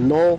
9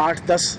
8-10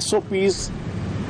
SOPs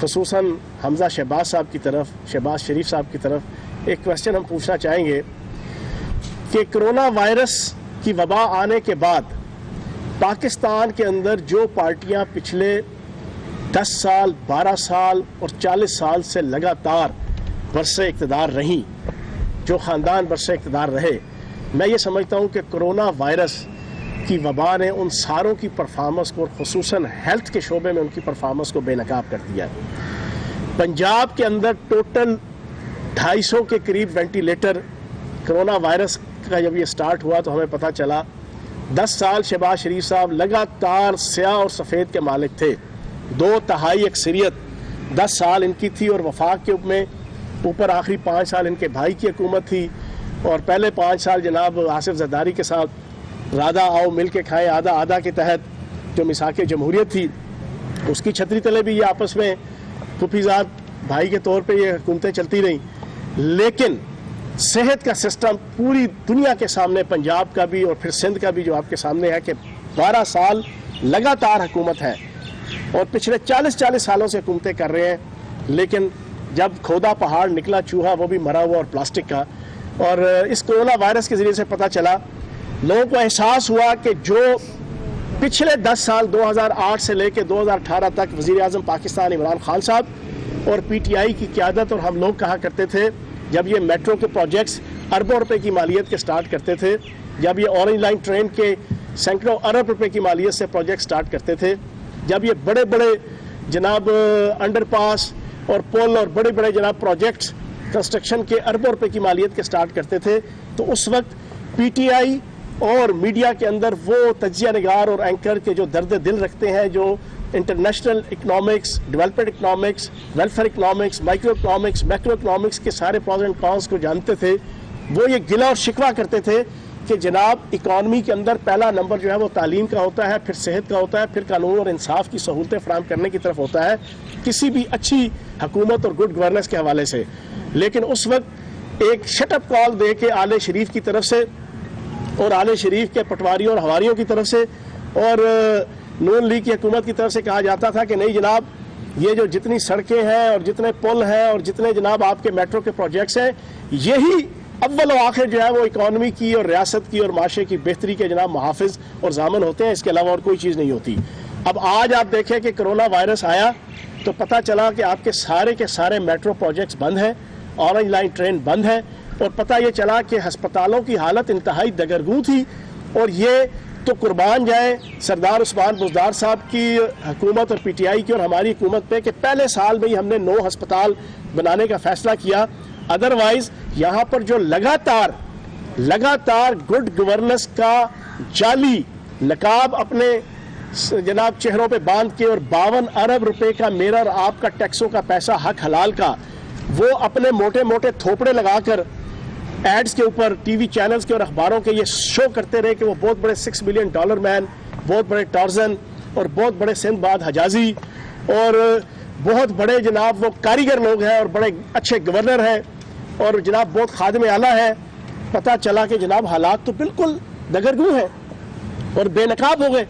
خصوصاً حمزہ شہباز صاحب کی طرف، شہباز شریف صاحب کی طرف ایک کوشچن ہم پوچھنا چاہیں گے کہ کرونا وائرس کی وبا آنے کے بعد پاکستان کے اندر جو پارٹیاں پچھلے 10 سال، 12 سال اور 40 سال سے لگاتار برسر اقتدار رہیں، جو خاندان برسر اقتدار رہے، میں یہ سمجھتا ہوں کہ کرونا وائرس کی وبا نے ان ساروں کی پرفارمنس کو اور خصوصاً ہیلتھ کے شعبے میں ان کی پرفارمنس کو بے نقاب کر دیا ہے۔ پنجاب کے اندر ٹوٹل 250 کے قریب وینٹیلیٹر کرونا وائرس کا جب یہ سٹارٹ ہوا تو ہمیں پتہ چلا 10 سال شہباز شریف صاحب لگاتار سیاہ اور سفید کے مالک تھے، 2/3 اکثریت 10 سال ان کی تھی، اور وفاق کے میں اوپر آخری 5 سال ان کے بھائی کی حکومت تھی، اور پہلے 5 سال جناب آصف زرداری کے ساتھ رادہ آؤ مل کے کھائیں آدھا آدھا کے تحت جو مساق جمہوریت تھی اس کی چھتری تلے بھی یہ آپس میں پھوپھیزاد بھائی کے طور پہ یہ حکومتیں چلتی رہیں۔ لیکن صحت کا سسٹم پوری دنیا کے سامنے، پنجاب کا بھی اور پھر سندھ کا بھی جو آپ کے سامنے ہے، کہ 12 سال لگاتار حکومت ہے اور پچھلے 40 سالوں سے حکومتیں کر رہے ہیں، لیکن جب کھودا پہاڑ نکلا چوہا وہ بھی مرا ہوا اور پلاسٹک کا۔ اور اس کرونا وائرس کے ذریعے سے پتہ چلا، لوگوں کو احساس ہوا کہ جو پچھلے 10 سال 2008 سے لے کے 2018 تک وزیر اعظم پاکستان عمران خان صاحب اور پی ٹی آئی کی قیادت، اور ہم لوگ کہا کرتے تھے جب یہ میٹرو کے پروجیکٹس اربوں روپے کی مالیت کے سٹارٹ کرتے تھے، جب یہ اورنج لائن ٹرین کے سینکڑوں ارب روپے کی مالیت سے پروجیکٹ سٹارٹ کرتے تھے، جب یہ بڑے بڑے جناب انڈر پاس اور پل اور بڑے بڑے جناب پروجیکٹس کنسٹرکشن کے اربوں روپے کی مالیت کے سٹارٹ کرتے تھے، تو اس وقت پی ٹی آئی اور میڈیا کے اندر وہ تجزیہ نگار اور اینکر کے جو درد دل رکھتے ہیں، جو international economics, development economics, welfare economics, micro economics, macro economics کے سارے پروز اینڈ کونس کو جانتے تھے، وہ یہ گلہ اور شکوہ کرتے تھے کہ جناب اکانومی کے اندر پہلا نمبر جو ہے وہ تعلیم کا ہوتا ہے، پھر صحت کا ہوتا ہے، پھر قانون اور انصاف کی سہولتیں فراہم کرنے کی طرف ہوتا ہے کسی بھی اچھی حکومت اور گڈ گورننس کے حوالے سے۔ لیکن اس وقت ایک شٹ اپ کال دے کے آل شریف کی طرف سے اور آل شریف کے پٹواریوں اور حواریوں کی طرف سے اور نون لیگ کی حکومت کی طرف سے کہا جاتا تھا کہ نہیں جناب، یہ جو جتنی سڑکیں ہیں اور جتنے پل ہیں اور جتنے جناب آپ کے میٹرو کے پروجیکٹس ہیں، یہی اول و آخر جو ہے وہ اکانومی کی اور ریاست کی اور معاشرے کی بہتری کے جناب محافظ اور ضامن ہوتے ہیں، اس کے علاوہ اور کوئی چیز نہیں ہوتی۔ اب آج آپ دیکھیں کہ کرونا وائرس آیا تو پتہ چلا کہ آپ کے سارے میٹرو پروجیکٹس بند ہیں، اورنج لائن ٹرین بند ہے، اور پتہ یہ چلا کہ ہسپتالوں کی حالت انتہائی دگرگوں تھی، اور یہ تو قربان جائیں سردار عثمان بزدار صاحب کی حکومت اور پی ٹی آئی کی اور ہماری حکومت پہ کہ پہلے سال میں ہی ہم نے 9 ہسپتال بنانے کا فیصلہ کیا۔ ادروائز یہاں پر جو لگاتار گڈ گورننس کا جعلی نقاب اپنے جناب چہروں پہ باندھ کے اور 52 ارب روپے کا میرا اور آپ کا ٹیکسوں کا پیسہ حق حلال کا وہ اپنے موٹے موٹے تھوپڑے لگا کر ایڈز کے اوپر ٹی وی چینلز کے اور اخباروں کے یہ شو کرتے رہے کہ وہ بہت بڑے $6 بلین مین، بہت بڑے ٹارزن اور بہت بڑے سندھ باد حجازی اور بہت بڑے جناب وہ کاریگر لوگ ہیں اور بڑے اچھے گورنر ہیں اور جناب بہت خادم اعلیٰ ہیں۔ پتہ چلا کہ جناب حالات تو بالکل دگرگوں ہیں اور بے نقاب ہو گئے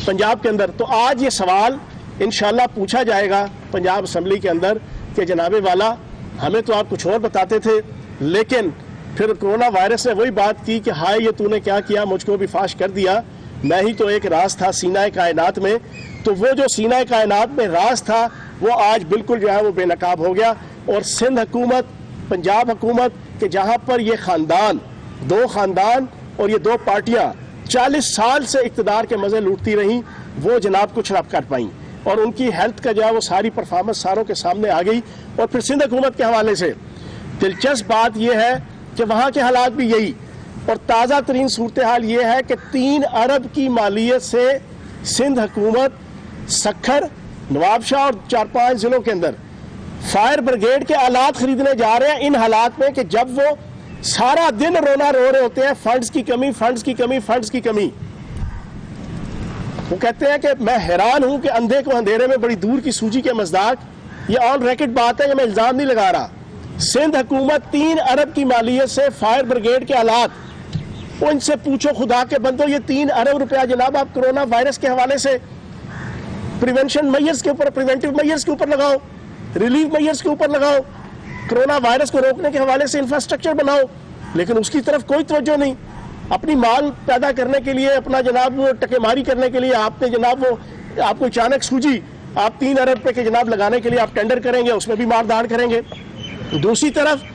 پنجاب کے اندر۔ تو آج یہ سوال انشاءاللہ پوچھا جائے گا پنجاب اسمبلی کے اندر کہ جناب والا ہمیں تو آپ کچھ اور بتاتے تھے، لیکن پھر کرونا وائرس نے وہی بات کی کہ ہائے یہ تو نے کیا کیا، مجھ کو بھی فاش کر دیا، میں ہی تو ایک راز تھا سینہ کائنات میں۔ تو وہ جو سینہ کائنات میں راز تھا وہ آج بالکل جو ہے وہ بے نقاب ہو گیا، اور سندھ حکومت، پنجاب حکومت کہ جہاں پر یہ خاندان، 2 خاندان اور یہ 2 پارٹیاں 40 سال سے اقتدار کے مزے لوٹتی رہیں، وہ جناب کچھ نہ کر پائیں، اور ان کی ہیلتھ کا جو ہے وہ ساری پرفارمنس ساروں کے سامنے آ گئی۔ اور پھر سندھ حکومت کے حوالے سے دلچسپ بات یہ ہے کہ وہاں کے حالات بھی یہی، اور تازہ ترین صورتحال یہ ہے کہ 3 ارب کی مالیت سے سندھ حکومت سکھر، نواب شاہ اور 4-5 ضلعوں کے اندر فائر بریگیڈ کے آلات خریدنے جا رہے ہیں، ان حالات میں کہ جب وہ سارا دن رونا رو رہے ہوتے ہیں فنڈز کی کمی۔ وہ کہتے ہیں کہ میں حیران ہوں کہ اندھے کو اندھیرے میں بڑی دور کی سوجی کے مزداق، یہ آن ریکارڈ بات ہے، یہ میں الزام نہیں لگا رہا۔ سندھ حکومت 3 ارب کی مالیت سے فائر بریگیڈ کے آلات، وہ ان سے پوچھو خدا کے بندو، یہ 3 ارب روپیہ جناب آپ کرونا وائرس کے حوالے سے پریونشن میئرز کے اوپر، پریونٹیو میئرز کے اوپر لگاؤ۔ ریلیف میئرز کے اوپر لگاؤ, کرونا وائرس کو روکنے کے حوالے سے انفراسٹرکچر بناؤ, لیکن اس کی طرف کوئی توجہ نہیں. اپنی مال پیدا کرنے کے لیے, اپنا جناب وہ ٹکے ماری کرنے کے لیے آپ نے جناب وہ آپ کو اچانک سوجی آپ 3 ارب روپے کے جناب لگانے کے لیے آپ ٹینڈر کریں گے, اس میں بھی مار داڑ کریں گے. دوسری طرف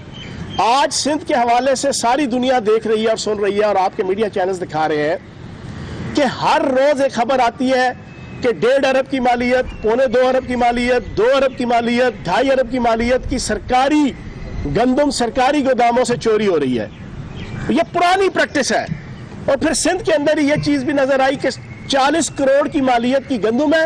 آج سندھ کے حوالے سے ساری دنیا دیکھ رہی ہے اور سن رہی ہے, اور آپ کے میڈیا چینلز دکھا رہے ہیں کہ ہر روز ایک خبر آتی ہے کہ 1.5 ارب کی مالیت, 1.25 ارب کی مالیت, 2 ارب کی مالیت, 2.5 ارب کی مالیت کی سرکاری گندم سرکاری گوداموں سے چوری ہو رہی ہے. یہ پرانی پریکٹس ہے. اور پھر سندھ کے اندر یہ چیز بھی نظر آئی کہ 40 کروڑ کی مالیت کی گندم ہے,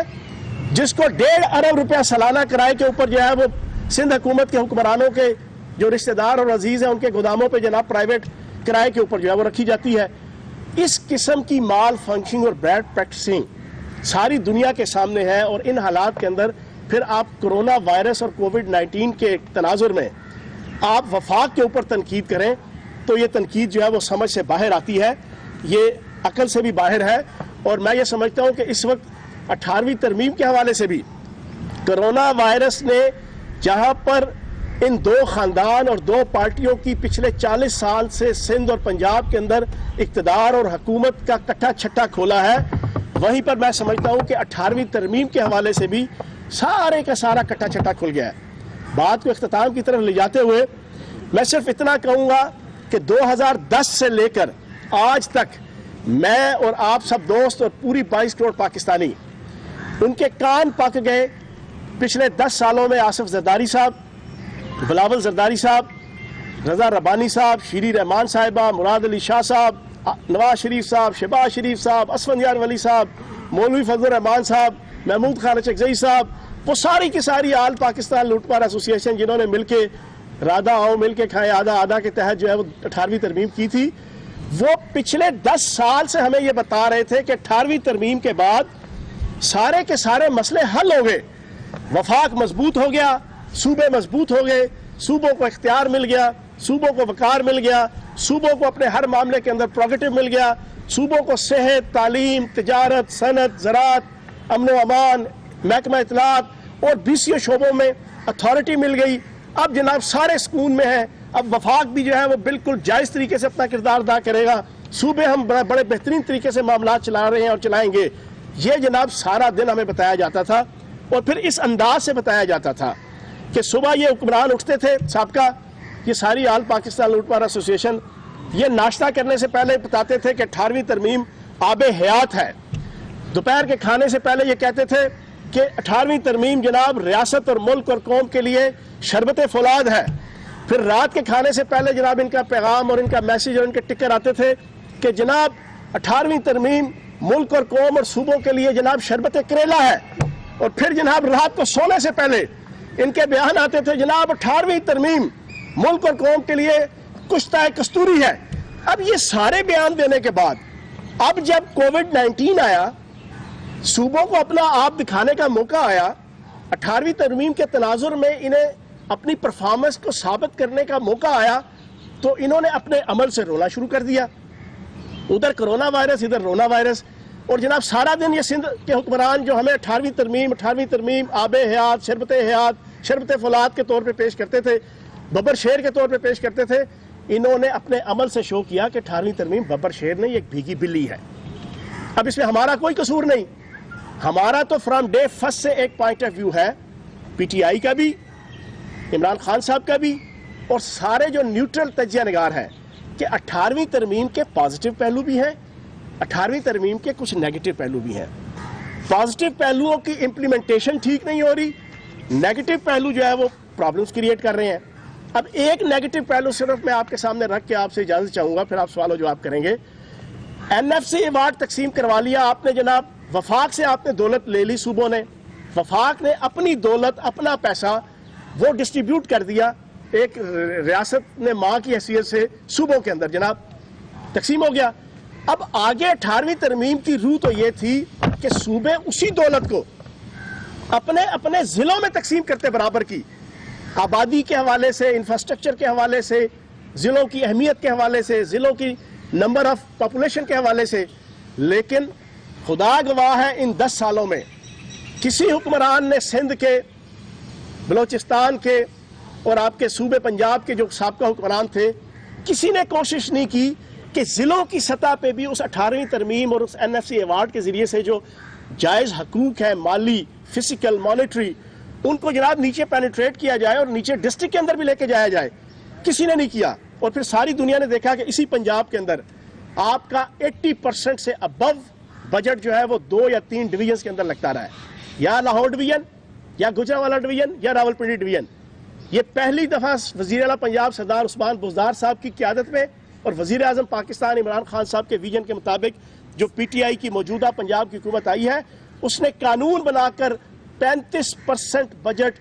جس کو 1.5 ارب روپیہ سالانہ کرائے کے اوپر جو ہے وہ سندھ حکومت کے حکمرانوں کے جو رشتہ دار اور عزیز ہیں ان کے گوداموں پہ جناب پرائیویٹ کرائے کے اوپر جو ہے وہ رکھی جاتی ہے. اس قسم کی مال فنکشننگ اور بیڈ پریکٹسنگ ساری دنیا کے سامنے ہے. اور ان حالات کے اندر پھر آپ کرونا وائرس اور کووڈ-19 کے تناظر میں آپ وفاق کے اوپر تنقید کریں تو یہ تنقید جو ہے وہ سمجھ سے باہر آتی ہے, یہ عقل سے بھی باہر ہے. اور میں یہ سمجھتا ہوں کہ اس وقت 18ویں ترمیم کے حوالے سے بھی کرونا وائرس نے جہاں پر ان 2 خاندان اور 2 پارٹیوں کی پچھلے 40 سال سے سندھ اور پنجاب کے اندر اقتدار اور حکومت کا کٹھا چھٹا کھولا ہے, وہیں پر میں سمجھتا ہوں کہ 18ویں ترمیم کے حوالے سے بھی سارے کا سارا کٹھا چھٹا کھل گیا ہے. بات کو اختتام کی طرف لے جاتے ہوئے میں صرف اتنا کہوں گا کہ 2010 سے لے کر آج تک میں اور آپ سب دوست اور پوری 22 کروڑ پاکستانی ان کے کان پک گئے. پچھلے 10 سالوں میں آصف زرداری صاحب, بلاول زرداری صاحب, رضا ربانی صاحب, شیری رحمان صاحبہ, مراد علی شاہ صاحب, نواز شریف صاحب, شہباز شریف صاحب, اسفندیار ولی صاحب, مولوی فضل الرحمان صاحب, محمود خان اچکزئی صاحب, وہ ساری کی ساری آل پاکستان لوٹ مار ایسوسی ایشن جنہوں نے مل کے رادا آؤ مل کے کھائیں آدھا آدھا کے تحت جو ہے وہ 18ویں ترمیم کی تھی, وہ پچھلے 10 سال سے ہمیں یہ بتا رہے تھے کہ 18ویں ترمیم کے بعد سارے کے سارے مسئلے حل ہو گئے, وفاق مضبوط ہو گیا, صوبے مضبوط ہو گئے, صوبوں کو اختیار مل گیا, صوبوں کو وقار مل گیا, صوبوں کو اپنے ہر معاملے کے اندر پروگیٹو مل گیا, صوبوں کو صحت, تعلیم, تجارت, صنعت, زراعت, امن و امان, محکمہ اطلاعات اور BCO شعبوں میں اتھارٹی مل گئی. اب جناب سارے سکون میں ہیں. اب وفاق بھی جو ہے وہ بالکل جائز طریقے سے اپنا کردار ادا کرے گا. صوبے ہم بڑے بہترین طریقے سے معاملات چلا رہے ہیں اور چلائیں گے. یہ جناب سارا دن ہمیں بتایا جاتا تھا, اور پھر اس انداز سے بتایا جاتا تھا کہ صبح یہ حکمران اٹھتے تھے سابقہ, یہ ساری آل پاکستان لوٹ مار ایسوسی ایشن, یہ ناشتہ کرنے سے پہلے بتاتے تھے کہ 18ویں ترمیم آب حیات ہے. دوپہر کے کھانے سے پہلے یہ کہتے تھے کہ 18ویں ترمیم جناب ریاست اور ملک اور قوم کے لیے شربت فولاد ہے. پھر رات کے کھانے سے پہلے جناب ان کا پیغام اور ان کا میسیج اور ان کے ٹکر آتے تھے کہ جناب 18ویں ترمیم ملک اور قوم اور صوبوں کے لیے جناب شربت کریلا ہے. اور پھر جناب رات کو سونے سے پہلے ان کے بیان آتے تھے جناب 18ویں ترمیم ملک اور قوم کے لیے کشتہ کستوری ہے. اب یہ سارے بیان دینے کے بعد اب جب کووڈ-19 آیا, صوبوں کو اپنا آپ دکھانے کا موقع آیا, 18ویں ترمیم کے تناظر میں انہیں اپنی پرفارمنس کو ثابت کرنے کا موقع آیا, تو انہوں نے اپنے عمل سے رونا شروع کر دیا. ادھر کرونا وائرس, ادھر رونا وائرس. اور جناب سارا دن یہ سندھ کے حکمران جو ہمیں 18ویں ترمیم آب حیات, شربت حیات, شربت فولاد کے طور پہ پیش کرتے تھے, ببر شیر کے طور پہ پیش کرتے تھے, انہوں نے اپنے عمل سے شو کیا کہ 18ویں ترمیم ببر شیر نہیں, ایک بھیگی بلی ہے. اب اس میں ہمارا کوئی قصور نہیں. ہمارا تو فرام ڈے فرسٹ سے ایک پوائنٹ آف ویو ہے, PTI کا بھی, عمران خان صاحب کا بھی, اور سارے جو نیوٹرل تجزیہ نگار ہیں, کہ 18ویں ترمیم کے پازیٹیو پہلو بھی ہیں, 18ویں ترمیم کے کچھ نیگیٹو پہلو بھی ہیں. پازیٹیو پہلوؤں کی امپلیمنٹیشن ٹھیک نہیں ہو رہی, نیگیٹو پہلو جو ہے وہ پرابلمز کریٹ کر رہے ہیں. اب ایک نیگیٹو پہلو صرف میں آپ کے سامنے رکھ کے آپ سے اجازت چاہوں گا, پھر آپ سوال و جواب کریں گے. NFC ایوارڈ تقسیم کروا لیا آپ نے جناب, وفاق سے آپ نے دولت لے لی, صوبوں نے, وفاق نے اپنی دولت, اپنا پیسہ وہ ڈسٹریبیوٹ کر دیا, ایک ریاست نے ماں کی حیثیت سے صوبوں کے اندر جناب تقسیم ہو گیا. اب آگے 18ویں ترمیم کی روح تو یہ تھی کہ صوبے اسی دولت کو اپنے ضلعوں میں تقسیم کرتے برابر کی, آبادی کے حوالے سے, انفراسٹرکچر کے حوالے سے, ضلعوں کی اہمیت کے حوالے سے, ضلعوں کی نمبر آف پاپولیشن کے حوالے سے. لیکن خدا گواہ ہے ان 10 سالوں میں کسی حکمران نے سندھ کے بلوچستان کے اور آپ کے صوبے پنجاب کے جو سابقہ حکمران تھے، کسی نے کوشش نہیں کی کہ ضلعوں کی سطح پہ بھی اس 18ویں ترمیم اور اس NFC ایوارڈ کے ذریعے سے جو جائز حقوق ہے، مالی، فزیکل، مانیٹری، ان کو جناب نیچے پینیٹریٹ کیا جائے اور نیچے ڈسٹرکٹ کے اندر بھی لے کے جایا جائے. کسی نے نہیں کیا. اور پھر ساری دنیا نے دیکھا کہ اسی پنجاب کے اندر آپ کا 80% سے ابو بجٹ جو ہے وہ 2 یا 3 ڈویژنز کے اندر لگتا رہا ہے، یا لاہور ڈویژن، یا گجرانوالہ ڈویژن، یا راولپنڈی ڈویژن. یہ پہلی دفعہ وزیر اعلیٰ پنجاب سردار عثمان بزدار صاحب کی قیادت میں اور وزیر اعظم پاکستان عمران خان صاحب کے ویژن کے مطابق جو PTI کی موجودہ پنجاب کی حکومت آئی ہے، اس نے قانون بنا کر 35% بجٹ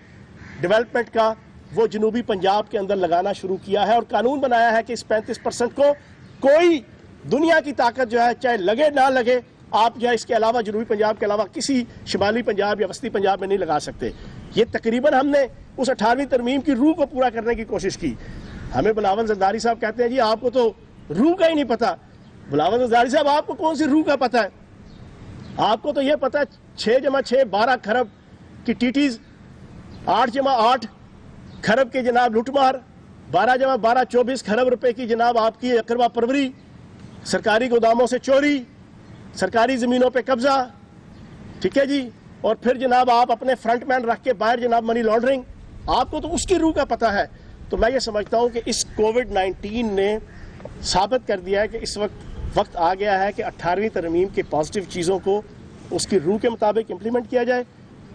ڈیولپمنٹ کا وہ جنوبی پنجاب کے اندر لگانا شروع کیا ہے، اور قانون بنایا ہے کہ اس 35% کو کوئی دنیا کی طاقت جو ہے چاہے لگے نہ لگے، آپ جو ہے اس کے علاوہ جنوبی پنجاب کے علاوہ کسی شمالی پنجاب یا وسطی پنجاب میں نہیں لگا سکتے. یہ تقریباً ہم نے اس 18ویں ترمیم کی روح کو پورا کرنے کی کوشش کی. ہمیں بلاول زرداری صاحب کہتے ہیں جی آپ کو تو روح کا ہی نہیں پتا. بلاول زرداری صاحب آپ کو کون سی روح کا پتا ہے؟ آپ کو تو یہ پتا ہے 6+6 12 کھرب کی ٹیٹیز، 8+8 کھرب کے جناب لوٹ مار، 12+12 24 کھرب روپے کی جناب آپ کی اقربا پروری، سرکاری گوداموں سے چوری، سرکاری زمینوں پہ قبضہ، ٹھیک ہے جی. اور پھر جناب آپ اپنے فرنٹ مین رکھ کے باہر جناب منی لانڈرنگ، آپ کو تو اس کی روح کا پتہ ہے. تو میں یہ سمجھتا ہوں کہ اس کووڈ-19 نے ثابت کر دیا ہے کہ اس وقت آ گیا ہے کہ 18ویں ترمیم کے پازیٹیو چیزوں کو اس کی روح کے مطابق امپلیمنٹ کیا جائے،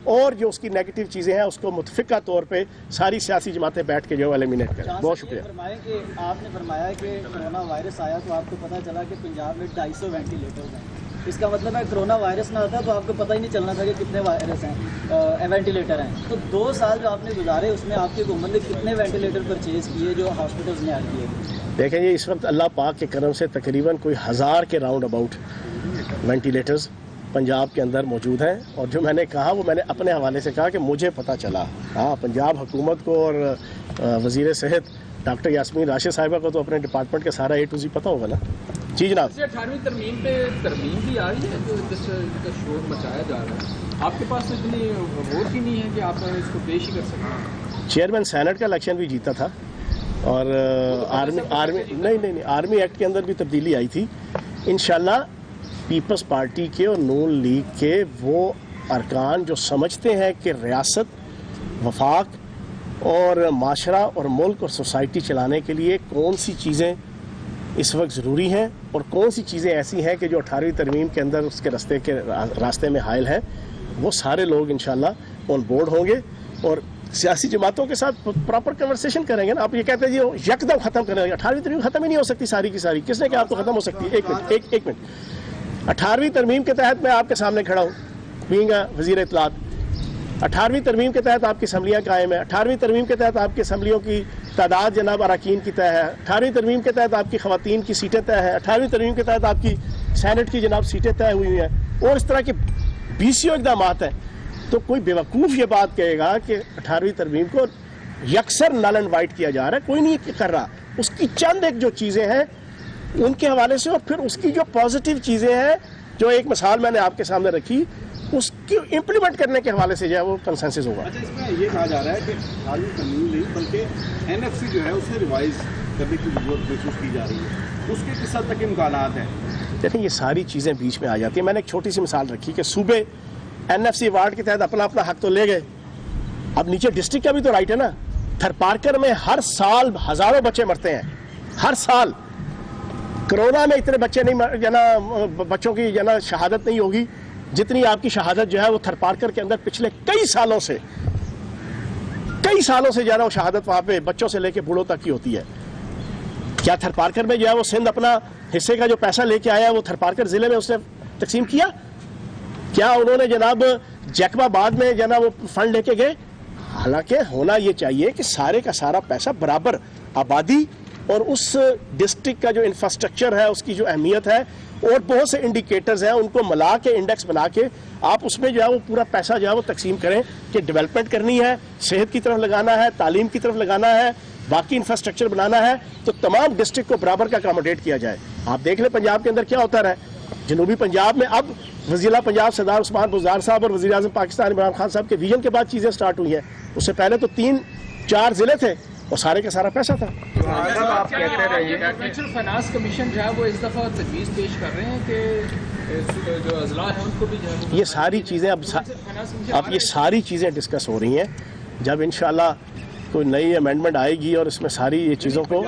اور جو اس کی نیگیٹو چیزیں ہیں اس کو متفقہ طور پہ ساری سیاسی جماعتیں بیٹھ کے جو ایلیمینیٹ کریں. بہت شکریہ. آپ نے فرمایا کہ کرونا وائرس آیا تو آپ کو پتہ چلا کہ پنجاب میں 250 وینٹیلیٹرز ہیں. اس کا مطلب ہے کرونا وائرس نہ ہوتا تو آپ کو پتہ ہی نہیں چلنا تھا کہ کتنے وائرس ہیں، وینٹیلیٹر ہیں. تو 2 سال جو آپ نے گزارے اس میں آپ کی حکومت نے کتنے وینٹیلیٹر پرچیز کیے جو ہاسپٹلز میں ایڈ کیے؟ دیکھیں یہ اس وقت اللہ پاک کے کرم سے تقریباً کوئی 1000 کے راؤنڈ اباؤٹ وینٹیلیٹرز پنجاب کے اندر موجود ہیں. اور جو میں نے کہا وہ میں نے اپنے حوالے سے کہا کہ مجھے پتہ چلا. ہاں پنجاب حکومت کو اور وزیر صحت ڈاکٹر یاسمین راشد صاحبہ کو تو اپنے ڈپارٹمنٹ کا سارا A to Z پتہ ہوگا نا. جی جناب. 18ویں ترمیم پہ ترمیم بھی آ رہی ہے جو جس کا شور مچایا جا رہا ہے، آپ کے پاس اتنی ووٹ ہی نہیں ہے کہ آپ اس کو پیش ہی کر سکیں. چیئرمین سینٹ کا الیکشن بھی جیتا تھا، اور آرمی ایکٹ کے اندر بھی تبدیلی آئی تھی. انشاءاللہ پیپلز پارٹی کے اور نون لیگ کے وہ ارکان جو سمجھتے ہیں کہ ریاست، وفاق اور معاشرہ اور ملک اور سوسائٹی چلانے کے لیے کون سی چیزیں اس وقت ضروری ہیں اور کون سی چیزیں ایسی ہیں کہ جو 18ویں ترمیم کے اندر اس کے راستے میں حائل ہیں، وہ سارے لوگ انشاءاللہ آن بورڈ ہوں گے اور سیاسی جماعتوں کے ساتھ پراپر کنورسیشن کریں گے نا. آپ یہ کہتے ہیں جی یکدم ختم کریں گے، 18ویں ترمیم ختم ہی نہیں ہو سکتی ساری کی ساری. کس نے کہا آپ کو ختم ہو سکتی ہے؟ ایک منٹ. 18ویں ترمیم کے تحت میں آپ کے سامنے کھڑا ہوں بینگ وزیر اطلاعات. 18ویں ترمیم کے تحت آپ کی اسمبلیاں قائم ہیں. 18ویں ترمیم کے تحت آپ کی اسمبلیوں کی تعداد جناب اراکین کی طے ہے. 18ویں ترمیم کے تحت آپ کی خواتین کی سیٹیں طے ہیں. 18ویں ترمیم کے تحت آپ کی سینٹ کی جناب سیٹیں طے ہوئی ہیں، اور اس طرح کے 20 اقدامات ہیں. تو کوئی بیوقوف یہ بات کہے گا کہ 18ویں ترمیم کو یکسر نل اینڈ وائٹ کیا جا رہا ہے، کوئی نہیں کر رہا. اس کی چند ایک جو چیزیں ہیں ان کے حوالے سے، اور پھر اس کی جو پازیٹیو چیزیں ہیں، جو ایک مثال میں نے آپ کے سامنے رکھی، اس کی امپلیمنٹ کرنے کے حوالے سے جو ہے وہ کنسنسس ہوگا. اچھا، اس میں یہ کہا جا رہا ہے کہ خالی ترمیم نہیں بلکہ NFC جو ہے اسے ریوائز کرنے کی ضرورت محسوس کی جا رہی ہے، اس کے کس حد تک امکانات ہیں؟ دیکھیں یہ ساری چیزیں بیچ میں آ جاتی ہیں. میں نے ایک چھوٹی سی مثال رکھی کہ صوبے NFC ایوارڈ کے تحت اپنا حق تو لے گئے، اب نیچے ڈسٹرکٹ کا بھی تو رائٹ ہے نا. تھرپارکر میں ہر سال ہزاروں بچے مرتے ہیں، ہر سال. کرونا میں اتنے بچے نہیں بچوں کی شہادت نہیں ہوگی جتنی آپ کی شہادت جو ہے وہ تھرپارکر کے اندر پچھلے کئی سالوں سے جو ہے وہ شہادت وہاں پہ بچوں سے لے کے بوڑھوں تک کی ہوتی ہے. کیا تھرپارکر میں جو ہے وہ سندھ اپنا حصے کا جو پیسہ لے کے آیا وہ تھرپارکر ضلع میں اس نے تقسیم کیا؟ کیا انہوں نے جناب جیکب آباد میں جناب وہ فنڈ لے کے گئے؟ حالانکہ ہونا یہ چاہیے کہ سارے کا سارا پیسہ برابر آبادی اور اس ڈسٹرکٹ کا جو انفراسٹرکچر ہے، اس کی جو اہمیت ہے اور بہت سے انڈیکیٹرز ہیں، ان کو ملا کے انڈیکس بنا کے آپ اس میں جو ہے وہ پورا پیسہ جو ہے وہ تقسیم کریں کہ ڈیولپمنٹ کرنی ہے، صحت کی طرف لگانا ہے، تعلیم کی طرف لگانا ہے، باقی انفراسٹرکچر بنانا ہے، تو تمام ڈسٹرکٹ کو برابر کا اکاموڈیٹ کیا جائے. آپ دیکھ لیں پنجاب کے اندر کیا ہوتا رہا ہے. جنوبی پنجاب میں اب وزیر اعلیٰ پنجاب سردار عثمان بزدار صاحب اور وزیر اعظم پاکستان عمران خان صاحب کے ویژن کے بعد چیزیں سٹارٹ ہوئی ہیں. اس سے پہلے تو 3-4 ضلع تھے اور سارے کا سارا پیسہ تھا. آپ کہتے رہیے گا کہ فائنانس کمیشن جو ہے وہ اس دفعہ تجویز پیش کر رہے ہیں کہ جو اضلاع ہیں ان کو بھی جو ہے یہ ساری چیزیں اب یہ ساری چیزیں ڈسکس ہو رہی ہیں. جب انشاءاللہ کوئی نئی امینڈمنٹ آئے گی اور اس میں ساری یہ چیزوں کو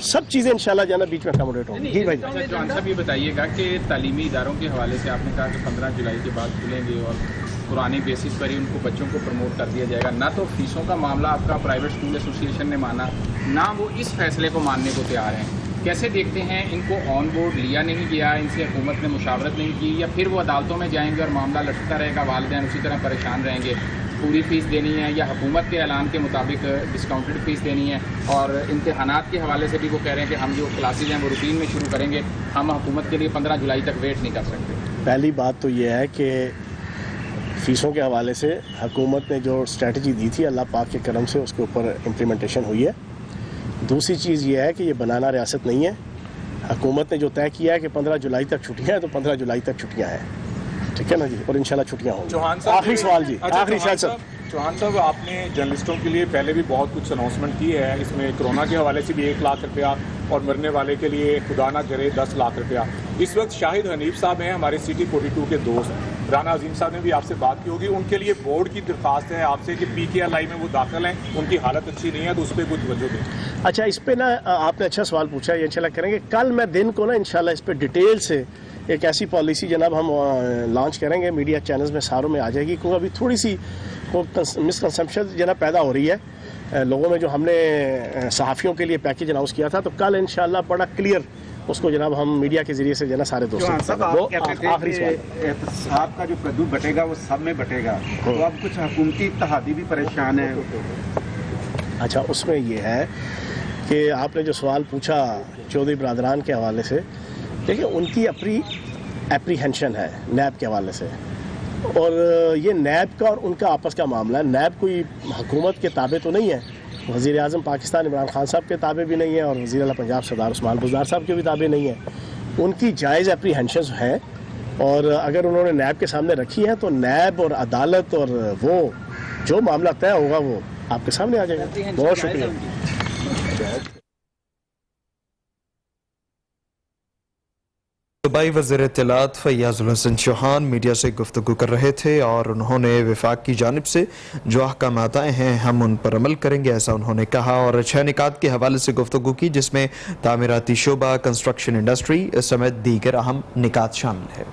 سب چیزیں انشاءاللہ جو ہے نا بیچ میں اکاموڈیٹ ہوں گی. جی بھائی جوان صاحب یہ بتائیے گا کہ تعلیمی اداروں کے حوالے سے آپ نے کہا کہ 15 جولائی کے بعد کھلیں گے اور پرانی بیسس پر ہی ان کو بچوں کو پروموٹ کر دیا جائے گا. نہ تو فیسوں کا معاملہ آپ کا پرائیویٹ اسکول ایسوسی ایشن نے مانا, نہ وہ اس فیصلے کو ماننے کو تیار ہیں. کیسے دیکھتے ہیں ان کو آن بورڈ لیا نہیں گیا, ان سے حکومت نے مشاورت نہیں کی, یا پھر وہ عدالتوں میں جائیں گے اور معاملہ لٹکتا رہے گا, والدین اسی طرح پریشان رہیں گے, پوری فیس دینی ہے یا حکومت کے اعلان کے مطابق ڈسکاؤنٹڈ فیس دینی ہے؟ اور امتحانات کے حوالے سے بھی وہ کہہ رہے ہیں کہ ہم جو کلاسز ہیں وہ روٹین میں شروع کریں گے, ہم حکومت کے لیے 15 جولائی تک ویٹ نہیں کر سکتے. پہلی بات تو یہ ہے کہ فیسوں کے حوالے سے حکومت نے جو اسٹریٹجی دی تھی اللہ پاک کے کرم سے اس کے اوپر امپلیمنٹیشن ہوئی ہے. دوسری چیز یہ ہے کہ یہ بنانا ریاست نہیں ہے. حکومت نے جو طے کیا ہے کہ 15 جولائی تک چھٹیاں ہیں تو 15 جولائی تک چھٹیاں ہیں, ٹھیک ہے نا جی, اور انشاءاللہ چھٹیاں ہوں گی. آخری سوال جی, آخری شاید صاحب. چوہان صاحب, آپ نے جرنلسٹوں کے لیے پہلے بھی بہت کچھ اناؤنسمنٹ کی ہے, اس میں کرونا کے حوالے سے بھی 1 لاکھ روپیہ اور مرنے والے کے لیے خدا نہ کرے 10 لاکھ روپیہ. اس وقت شاہد حنیف صاحب ہیں ہمارے سٹی 42 کے دوست, رانا عظیم صاحب نے بھی آپ سے بات کی ہوگی, ان کے لیے بورڈ کی درخواست ہے آپ سے کہ PKRI میں وہ داخل ہیں, ان کی حالت اچھی نہیں ہے, تو اس پہ کچھ توجہ دیں. اچھا, اس پہ نا آپ نے اچھا سوال پوچھا, یہ انشاءاللہ کریں گے. کل میں دن کو نا انشاءاللہ اس پہ ڈیٹیل سے ایک ایسی پالیسی جناب ہم لانچ کریں گے, میڈیا چینلز میں ساروں میں آ جائے گی, کیونکہ ابھی تھوڑی سی مسکنسپشن جناب پیدا ہو رہی ہے لوگوں میں, جو ہم نے صحافیوں کے لیے پیکیج اناؤنس کیا تھا. تو کل انشاءاللہ بڑا کلیئر اس کو جناب ہم میڈیا کے ذریعے سے جو ہے نا سارے دوستوں آخری سوال. احتساب کا جو کدو بٹے گا وہ سب میں بٹے گا, تو اب کچھ حکومتی اتحادی بھی پریشان ہے. اچھا, اس میں یہ ہے کہ آپ نے جو سوال پوچھا چودھری برادران کے حوالے سے, دیکھیں ان کی اپنی اپریہنشن ہے نیب کے حوالے سے, اور یہ نیب کا اور ان کا آپس کا معاملہ ہے. نیب کوئی حکومت کے تابع تو نہیں ہے, وزیر اعظم پاکستان عمران خان صاحب کے تابع بھی نہیں ہے, اور وزیر اعلیٰ پنجاب سردار عثمان بزدار صاحب کے بھی تابع نہیں ہے. ان کی جائز اپریہنشنز ہیں, اور اگر انہوں نے نیب کے سامنے رکھی ہیں تو نیب اور عدالت اور وہ جو معاملہ طے ہوگا وہ آپ کے سامنے آ جائے گا. بہت شکریہ. صوبائی وزیر اطلاعات فیاض الحسن چوہان میڈیا سے گفتگو کر رہے تھے, اور انہوں نے وفاق کی جانب سے جو احکامات آئے ہیں ہم ان پر عمل کریں گے, ایسا انہوں نے کہا. اور 6 نکات کے حوالے سے گفتگو کی, جس میں تعمیراتی شعبہ, کنسٹرکشن انڈسٹری سمیت دیگر اہم نکات شامل ہیں.